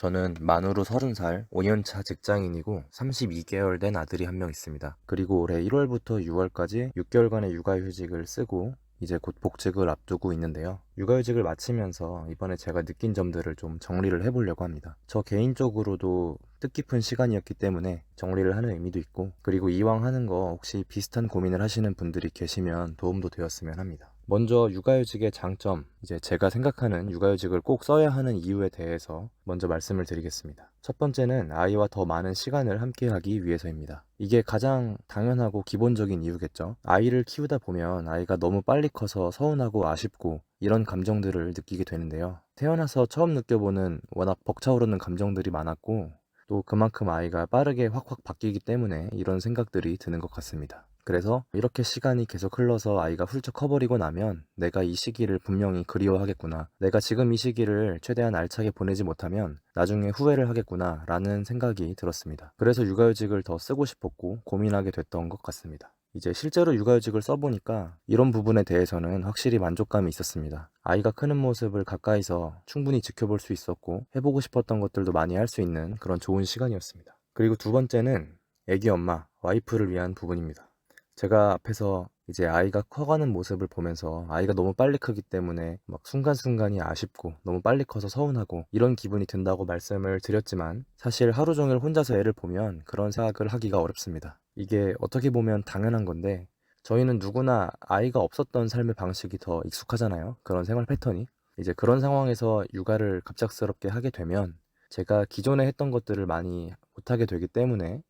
저는 만으로 30살, 5년차 직장인이고 32개월 된 아들이 한 명 있습니다. 그리고 올해 1월부터 6월까지 6개월간의 육아휴직을 쓰고 이제 곧 복직을 앞두고 있는데요. 육아휴직을 마치면서 이번에 제가 느낀 점들을 좀 정리를 해보려고 합니다. 저 개인적으로도 뜻깊은 시간이었기 때문에 정리를 하는 의미도 있고, 그리고 이왕 하는 거 혹시 비슷한 고민을 하시는 분들이 계시면 도움도 되었으면 합니다. 먼저 육아휴직의 장점, 이제 제가 생각하는 육아휴직을 꼭 써야 하는 이유에 대해서 먼저 말씀을 드리겠습니다. 첫 번째는 아이와 더 많은 시간을 함께하기 위해서입니다. 이게 가장 당연하고 기본적인 이유겠죠. 아이를 키우다 보면 아이가 너무 빨리 커서 서운하고 아쉽고 이런 감정들을 느끼게 되는데요. 태어나서 처음 느껴보는 워낙 벅차오르는 감정들이 많았고, 또 그만큼 아이가 빠르게 확확 바뀌기 때문에 이런 생각들이 드는 것 같습니다. 그래서 이렇게 시간이 계속 흘러서 아이가 훌쩍 커버리고 나면 내가 이 시기를 분명히 그리워하겠구나, 내가 지금 이 시기를 최대한 알차게 보내지 못하면 나중에 후회를 하겠구나 라는 생각이 들었습니다. 그래서 육아휴직을 더 쓰고 싶었고 고민하게 됐던 것 같습니다. 이제 실제로 육아휴직을 써보니까 이런 부분에 대해서는 확실히 만족감이 있었습니다. 아이가 크는 모습을 가까이서 충분히 지켜볼 수 있었고, 해보고 싶었던 것들도 많이 할 수 있는 그런 좋은 시간이었습니다. 그리고 두 번째는 애기 엄마, 와이프를 위한 부분입니다. 제가 앞에서 이제 아이가 커가는 모습을 보면서 아이가 너무 빨리 크기 때문에 막 순간순간이 아쉽고 너무 빨리 커서 서운하고 이런 기분이 든다고 말씀을 드렸지만, 사실 하루 종일 혼자서 애를 보면 그런 생각을 하기가 어렵습니다. 이게 어떻게 보면 당연한 건데, 저희는 누구나 아이가 없었던 삶의 방식이 더 익숙하잖아요. 그런 생활 패턴이. 이제 그런 상황에서 육아를 갑작스럽게 하게 되면 제가 기존에 했던 것들을 많이 못하게 되기 때문에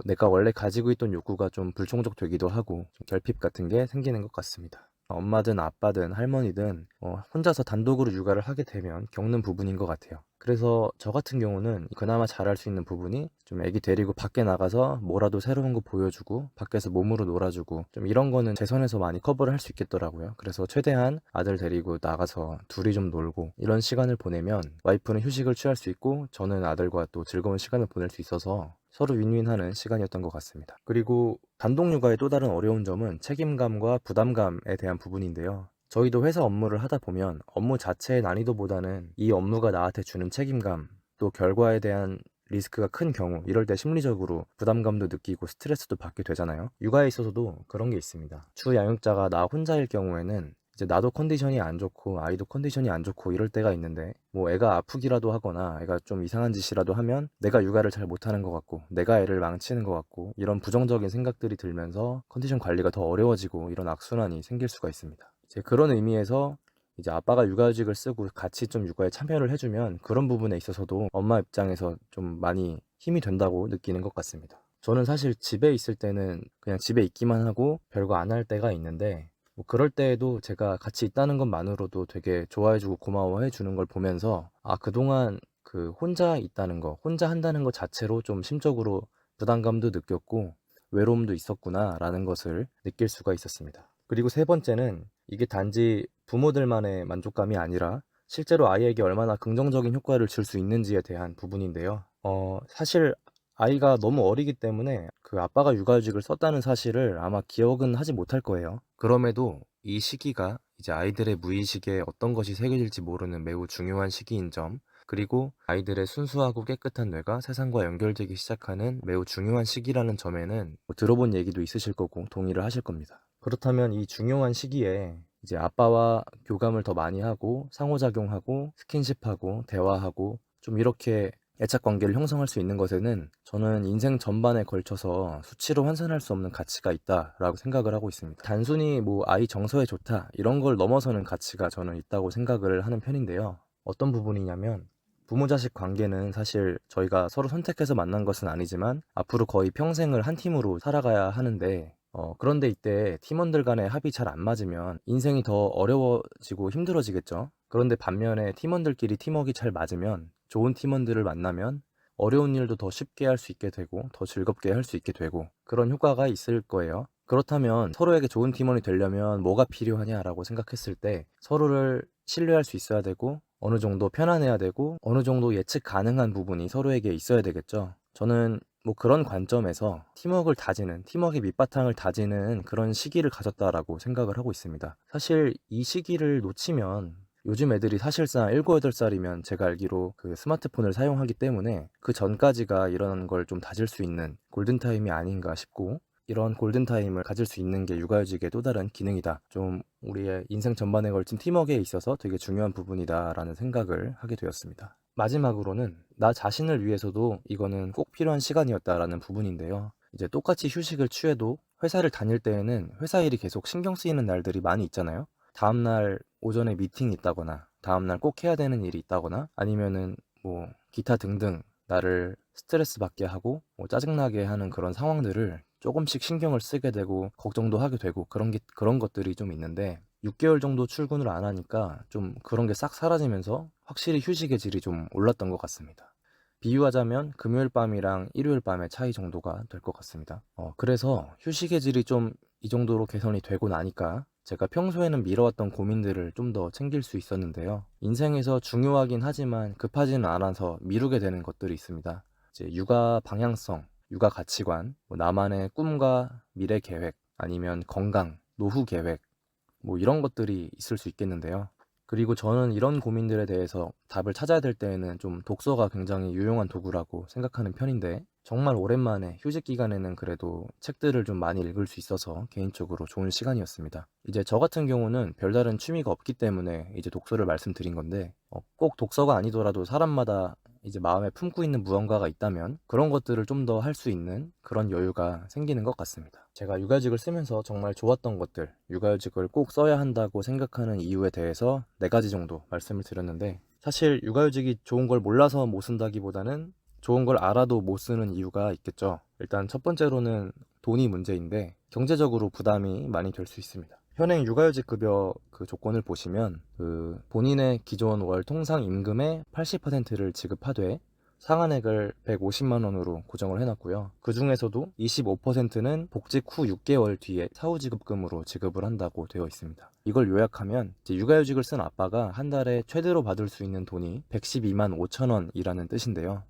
내가 원래 가지고 있던 욕구가 좀 불충족되기도 하고 좀 결핍 같은 게 생기는 것 같습니다. 엄마든 아빠든 할머니든 혼자서 단독으로 육아를 하게 되면 겪는 부분인 것 같아요. 그래서 저 같은 경우는 그나마 잘할 수 있는 부분이 좀 애기 데리고 밖에 나가서 뭐라도 새로운 거 보여주고 밖에서 몸으로 놀아주고, 좀 이런 거는 제 선에서 많이 커버를 할 수 있겠더라고요. 그래서 최대한 아들 데리고 나가서 둘이 좀 놀고 이런 시간을 보내면 와이프는 휴식을 취할 수 있고 저는 아들과 또 즐거운 시간을 보낼 수 있어서 서로 윈윈하는 시간이었던 것 같습니다. 그리고 단독 육아의 또 다른 어려운 점은 책임감과 부담감에 대한 부분인데요. 저희도 회사 업무를 하다 보면 업무 자체의 난이도보다는 이 업무가 나한테 주는 책임감, 또 결과에 대한 리스크가 큰 경우, 이럴 때 심리적으로 부담감도 느끼고 스트레스도 받게 되잖아요. 육아에 있어서도 그런 게 있습니다. 주 양육자가 나 혼자일 경우에는 이제 나도 컨디션이 안 좋고 아이도 컨디션이 안 좋고 이럴 때가 있는데, 뭐 애가 아프기라도 하거나 애가 좀 이상한 짓이라도 하면 내가 육아를 잘 못하는 것 같고 내가 애를 망치는 것 같고, 이런 부정적인 생각들이 들면서 컨디션 관리가 더 어려워지고 이런 악순환이 생길 수가 있습니다. 이제 그런 의미에서 이제 아빠가 육아휴직을 쓰고 같이 좀 육아에 참여를 해주면 그런 부분에 있어서도 엄마 입장에서 좀 많이 힘이 된다고 느끼는 것 같습니다. 저는 사실 집에 있을 때는 그냥 집에 있기만 하고 별거 안 할 때가 있는데, 뭐 그럴 때에도 제가 같이 있다는 것만으로도 되게 좋아해주고 고마워해주는 걸 보면서 그동안 그 혼자 있다는 거, 혼자 한다는 것 자체로 좀 심적으로 부담감도 느꼈고 외로움도 있었구나 라는 것을 느낄 수가 있었습니다. 그리고 세 번째는 이게 단지 부모들만의 만족감이 아니라 실제로 아이에게 얼마나 긍정적인 효과를 줄 수 있는지에 대한 부분인데요. 사실 아이가 너무 어리기 때문에 그 아빠가 육아휴직을 썼다는 사실을 아마 기억은 하지 못할 거예요. 그럼에도 이 시기가 이제 아이들의 무의식에 어떤 것이 새겨질지 모르는 매우 중요한 시기인 점, 그리고 아이들의 순수하고 깨끗한 뇌가 세상과 연결되기 시작하는 매우 중요한 시기라는 점에는 뭐 들어본 얘기도 있으실 거고 동의를 하실 겁니다. 그렇다면 이 중요한 시기에 이제 아빠와 교감을 더 많이 하고 상호작용하고 스킨십하고 대화하고 좀 이렇게 애착 관계를 형성할 수 있는 것에는 저는 인생 전반에 걸쳐서 수치로 환산할 수 없는 가치가 있다라고 생각을 하고 있습니다. 단순히 뭐 아이 정서에 좋다 이런 걸 넘어서는 가치가 저는 있다고 생각을 하는 편인데요. 어떤 부분이냐면, 부모 자식 관계는 사실 저희가 서로 선택해서 만난 것은 아니지만 앞으로 거의 평생을 한 팀으로 살아가야 하는데, 그런데 이때 팀원들 간의 합이 잘 안 맞으면 인생이 더 어려워지고 힘들어지겠죠. 그런데 반면에 팀원들끼리 팀워크가 잘 맞으면, 좋은 팀원들을 만나면 어려운 일도 더 쉽게 할 수 있게 되고 더 즐겁게 할 수 있게 되고 그런 효과가 있을 거예요. 그렇다면 서로에게 좋은 팀원이 되려면 뭐가 필요하냐라고 생각했을 때, 서로를 신뢰할 수 있어야 되고 어느 정도 편안해야 되고 어느 정도 예측 가능한 부분이 서로에게 있어야 되겠죠. 저는 뭐 그런 관점에서 팀워크를 다지는, 팀워크의 밑바탕을 다지는 그런 시기를 가졌다라고 생각을 하고 있습니다. 사실 이 시기를 놓치면 요즘 애들이 사실상 7, 8살이면 제가 알기로 그 스마트폰을 사용하기 때문에 그 전까지가 이런 걸 좀 다질 수 있는 골든타임이 아닌가 싶고, 이런 골든타임을 가질 수 있는 게 육아휴직의 또 다른 기능이다. 좀 우리의 인생 전반에 걸친 팀워크에 있어서 되게 중요한 부분이다라는 생각을 하게 되었습니다. 마지막으로는 나 자신을 위해서도 이거는 꼭 필요한 시간이었다라는 부분인데요. 이제 똑같이 휴식을 취해도 회사를 다닐 때에는 회사 일이 계속 신경 쓰이는 날들이 많이 있잖아요. 다음날 오전에 미팅이 있다거나 다음날 꼭 해야 되는 일이 있다거나 아니면은 뭐 기타 등등 나를 스트레스 받게 하고 뭐 짜증나게 하는 그런 상황들을 조금씩 신경을 쓰게 되고 걱정도 하게 되고 그런 것들이 좀 있는데, 6개월 정도 출근을 안 하니까 좀 그런 게 싹 사라지면서 확실히 휴식의 질이 좀 올랐던 것 같습니다. 비유하자면 금요일 밤이랑 일요일 밤의 차이 정도가 될 것 같습니다. 그래서 휴식의 질이 좀 이 정도로 개선이 되고 나니까 제가 평소에는 미뤄왔던 고민들을 좀 더 챙길 수 있었는데요. 인생에서 중요하긴 하지만 급하지는 않아서 미루게 되는 것들이 있습니다. 이제 육아 방향성, 육아 가치관, 뭐 나만의 꿈과 미래 계획, 아니면 건강, 노후 계획, 뭐 이런 것들이 있을 수 있겠는데요. 그리고 저는 이런 고민들에 대해서 답을 찾아야 될 때에는 좀 독서가 굉장히 유용한 도구라고 생각하는 편인데, 정말 오랜만에 휴직 기간에는 그래도 책들을 좀 많이 읽을 수 있어서 개인적으로 좋은 시간이었습니다. 이제 저 같은 경우는 별다른 취미가 없기 때문에 이제 독서를 말씀드린 건데, 꼭 독서가 아니더라도 사람마다 이제 마음에 품고 있는 무언가가 있다면 그런 것들을 좀 더 할 수 있는 그런 여유가 생기는 것 같습니다. 제가 육아휴직을 쓰면서 정말 좋았던 것들, 육아휴직을 꼭 써야 한다고 생각하는 이유에 대해서 4가지 정도 말씀을 드렸는데, 사실 육아휴직이 좋은 걸 몰라서 못 쓴다기보다는 좋은 걸 알아도 못 쓰는 이유가 있겠죠. 일단 첫 번째로는 돈이 문제인데, 경제적으로 부담이 많이 될 수 있습니다. 현행 육아휴직 급여 그 조건을 보시면 그 본인의 기존 월 통상 임금의 80%를 지급하되 상한액을 150만 원으로 고정을 해놨고요. 그 중에서도 25%는 복직 후 6개월 뒤에 사후지급금으로 지급을 한다고 되어 있습니다. 이걸 요약하면 이제 육아휴직을 쓴 아빠가 한 달에 최대로 받을 수 있는 돈이 112만 5천 원이라는 뜻인데요.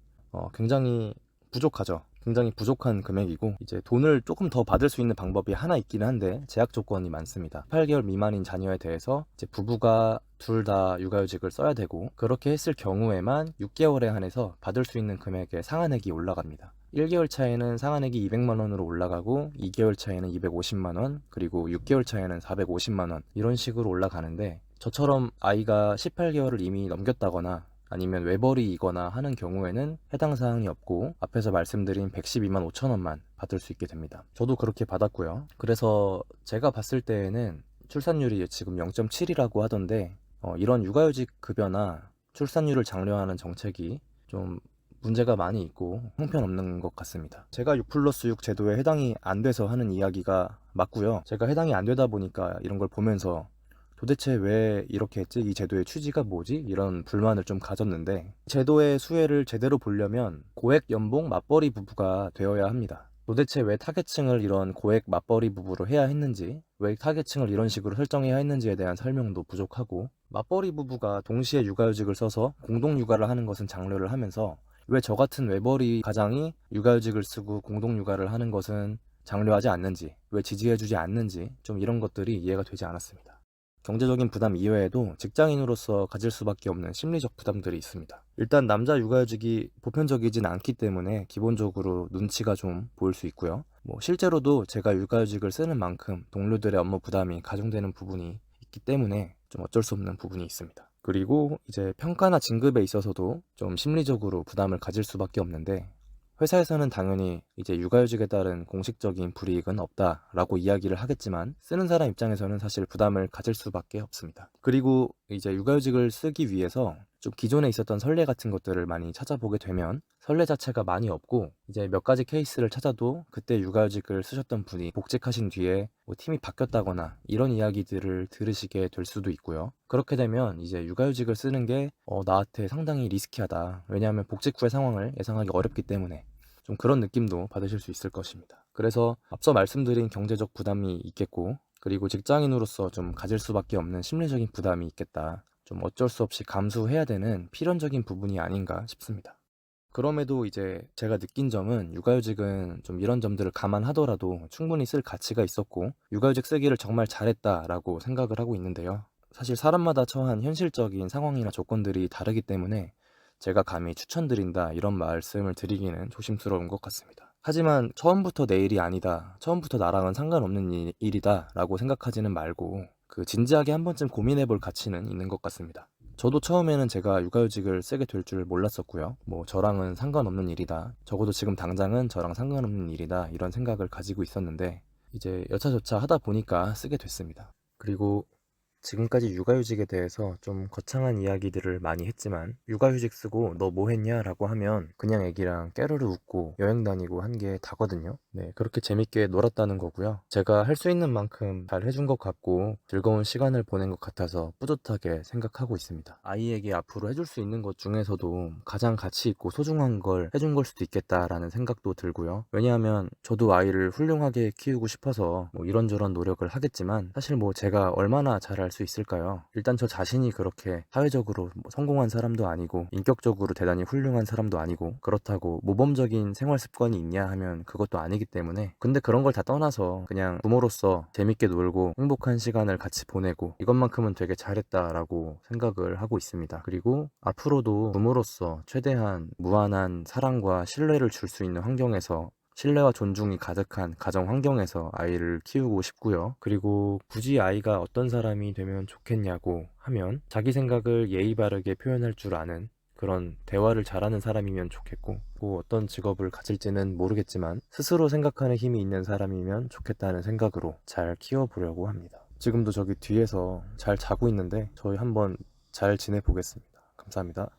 굉장히 부족하죠. 굉장히 부족한 금액이고, 이제 돈을 조금 더 받을 수 있는 방법이 하나 있기는 한데 제약 조건이 많습니다. 8개월 미만인 자녀에 대해서 이제 부부가 둘 다 육아휴직을 써야 되고, 그렇게 했을 경우에만 6개월에 한해서 받을 수 있는 금액의 상한액이 올라갑니다. 1개월 차에는 상한액이 200만 원으로 올라가고, 2개월 차에는 250만 원, 그리고 6개월 차에는 450만 원, 이런 식으로 올라가는데, 저처럼 아이가 18개월을 이미 넘겼다거나 아니면 외벌이이거나 하는 경우에는 해당 사항이 없고 앞에서 말씀드린 112만 5천 원만 받을 수 있게 됩니다. 저도 그렇게 받았고요. 그래서 제가 봤을 때에는 출산율이 지금 0.7이라고 하던데, 이런 육아휴직 급여나 출산율을 장려하는 정책이 좀 문제가 많이 있고 형편없는 것 같습니다. 제가 6+6 제도에 해당이 안 돼서 하는 이야기가 맞고요. 제가 해당이 안 되다 보니까 이런 걸 보면서 도대체 왜 이렇게 했지? 이 제도의 취지가 뭐지? 이런 불만을 좀 가졌는데, 제도의 수혜를 제대로 보려면 고액 연봉 맞벌이 부부가 되어야 합니다. 도대체 왜 타겟층을 이런 고액 맞벌이 부부로 해야 했는지, 왜 타겟층을 이런 식으로 설정해야 했는지에 대한 설명도 부족하고, 맞벌이 부부가 동시에 육아휴직을 써서 공동육아를 하는 것은 장려를 하면서 왜 저 같은 외벌이 가장이 육아휴직을 쓰고 공동육아를 하는 것은 장려하지 않는지, 왜 지지해주지 않는지, 좀 이런 것들이 이해가 되지 않았습니다. 경제적인 부담 이외에도 직장인으로서 가질 수밖에 없는 심리적 부담들이 있습니다. 일단 남자 육아휴직이 보편적이진 않기 때문에 기본적으로 눈치가 좀 보일 수 있고요. 실제로도 제가 육아휴직을 쓰는 만큼 동료들의 업무 부담이 가중되는 부분이 있기 때문에 좀 어쩔 수 없는 부분이 있습니다. 그리고 이제 평가나 진급에 있어서도 좀 심리적으로 부담을 가질 수밖에 없는데, 회사에서는 당연히 이제 육아휴직에 따른 공식적인 불이익은 없다라고 이야기를 하겠지만, 쓰는 사람 입장에서는 사실 부담을 가질 수밖에 없습니다. 그리고 이제 육아휴직을 쓰기 위해서 좀 기존에 있었던 선례 같은 것들을 많이 찾아보게 되면 선례 자체가 많이 없고, 이제 몇 가지 케이스를 찾아도 그때 육아휴직을 쓰셨던 분이 복직하신 뒤에 뭐 팀이 바뀌었다거나 이런 이야기들을 들으시게 될 수도 있고요. 그렇게 되면 이제 육아휴직을 쓰는 게 나한테 상당히 리스키하다. 왜냐하면 복직 후의 상황을 예상하기 어렵기 때문에 좀 그런 느낌도 받으실 수 있을 것입니다. 그래서 앞서 말씀드린 경제적 부담이 있겠고, 그리고 직장인으로서 좀 가질 수밖에 없는 심리적인 부담이 있겠다. 좀 어쩔 수 없이 감수해야 되는 필연적인 부분이 아닌가 싶습니다. 그럼에도 이제 제가 느낀 점은 육아휴직은 좀 이런 점들을 감안하더라도 충분히 쓸 가치가 있었고, 육아휴직 쓰기를 정말 잘했다라고 생각을 하고 있는데요. 사실 사람마다 처한 현실적인 상황이나 조건들이 다르기 때문에 제가 감히 추천드린다 이런 말씀을 드리기는 조심스러운 것 같습니다. 하지만 처음부터 내 일이 아니다, 처음부터 나랑은 상관없는 일이다 라고 생각하지는 말고 진지하게 한 번쯤 고민해 볼 가치는 있는 것 같습니다. 저도 처음에는 제가 육아휴직을 쓰게 될 줄 몰랐었고요. 저랑은 상관없는 일이다, 적어도 지금 당장은 저랑 상관없는 일이다 이런 생각을 가지고 있었는데 이제 여차저차 하다 보니까 쓰게 됐습니다. 그리고 지금까지 육아휴직에 대해서 좀 거창한 이야기들을 많이 했지만, 육아휴직 쓰고 너 뭐 했냐 라고 하면 그냥 애기랑 깨르르 웃고 여행 다니고 한 게 다거든요. 네, 그렇게 재밌게 놀았다는 거고요. 제가 할 수 있는 만큼 잘 해준 것 같고 즐거운 시간을 보낸 것 같아서 뿌듯하게 생각하고 있습니다. 아이에게 앞으로 해줄 수 있는 것 중에서도 가장 가치 있고 소중한 걸 해준 걸 수도 있겠다라는 생각도 들고요. 왜냐하면 저도 아이를 훌륭하게 키우고 싶어서 이런저런 노력을 하겠지만, 사실 제가 얼마나 잘할 수 있을까요? 일단 저 자신이 그렇게 사회적으로 성공한 사람도 아니고 인격적으로 대단히 훌륭한 사람도 아니고, 그렇다고 모범적인 생활 습관이 있냐 하면 그것도 아니기 때문에, 근데 그런 걸 다 떠나서 그냥 부모로서 재밌게 놀고 행복한 시간을 같이 보내고 이것만큼은 되게 잘했다라고 생각을 하고 있습니다. 그리고 앞으로도 부모로서 최대한 무한한 사랑과 신뢰를 줄 수 있는 환경에서, 신뢰와 존중이 가득한 가정 환경에서 아이를 키우고 싶고요. 그리고 굳이 아이가 어떤 사람이 되면 좋겠냐고 하면 자기 생각을 예의 바르게 표현할 줄 아는 그런 대화를 잘하는 사람이면 좋겠고, 어떤 직업을 가질지는 모르겠지만 스스로 생각하는 힘이 있는 사람이면 좋겠다는 생각으로 잘 키워보려고 합니다. 지금도 저기 뒤에서 잘 자고 있는데 저희 한번 잘 지내보겠습니다. 감사합니다.